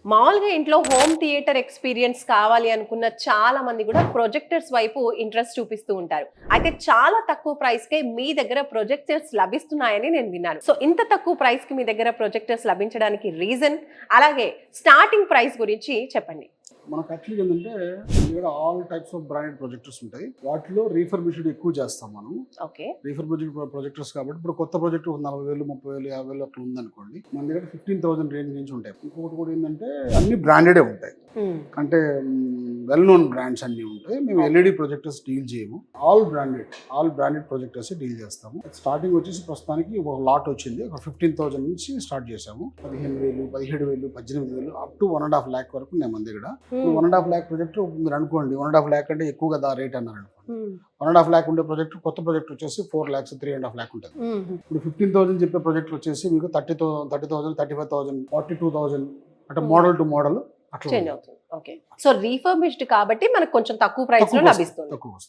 మామూలుగా ఇంట్లో home theatre experience కావాలి అనుకున్న చాలా మంది కూడా ప్రొజెక్టర్స్ వైపు ఇంట్రెస్ట్ చూపిస్తూ ఉంటారు. అయితే చాలా తక్కువ ప్రైస్ కే మీ దగ్గర ప్రొజెక్టర్స్ లభిస్తున్నాయని నేను విన్నాను. సో ఇంత తక్కువ ప్రైస్ కి మీ దగ్గర ప్రొజెక్టర్స్ లభించడానికి రీజన్, అలాగే స్టార్టింగ్ ప్రైస్ గురించి చెప్పండి. మనకు యాక్చువల్గా ఏంటంటే ఇక్కడ all types of branded projectors ఉంటాయి. వాటిలో రీఫర్బిష్డ్ ఎక్కువ చేస్తాం మనం. ఓకే. రీఫర్బిష్డ్ ప్రొజెక్టర్స్ కాబట్టి ఇప్పుడు కొత్త ప్రాజెక్ట్ 40,000, 30,000, 50,000 అట్లా ఉందనుకోండి, మన దగ్గర 15,000 రేంజ్ నుంచి ఉంటాయి. ఇంకొకటి కూడా ఏంటంటే అన్ని బ్రాండెడే ఉంటాయి. అంటే వెల్ నోన్ బ్రాండ్స్ అన్ని ఉంటాయి. మేము ఎల్ఈడి ప్రొజెక్టర్స్ డీల్ చేయము. ఆల్ బ్రాండెడ్ ప్రొజెక్టర్స్ డీల్ చేస్తాము. స్టార్టింగ్ వచ్చేసి ప్రస్తుతానికి ఒక లాట్ వచ్చింది. ఒక 15,000 నుంచి స్టార్ట్ చేసాము. 15,000, 17,000, 18,000 అప్ టు 1.5 lakh వరకు నేను మన దగ్గర. 1.5 lakh ప్రాజెక్ట్ మీరు అనుకోండి, 1.5 lakh అంటే ఎక్కువ కదా రేట్ అన్నారు అనుకోండి. 1.5 lakh ఉండే ప్రాజెక్ట్, కొత్త ప్రాజెక్ట్ వచ్చేసి 4 lakhs, 3.5 lakh ఉంటుంది. ఇప్పుడు 15,000 చెప్పే ప్రాజెక్ట్ వచ్చేసి మీకు 30,000, 35,000, 42,000 అంటే మోడల్ టు మోడల్ అట్లా చేంజ్ అవుతుంది. ఓకే. సో రీఫర్బిష్డ్ కాబట్టి మనకు కొంచెం తక్కువ ప్రైస్ లో లభిస్తుంది. తక్కువ వస్తాయి.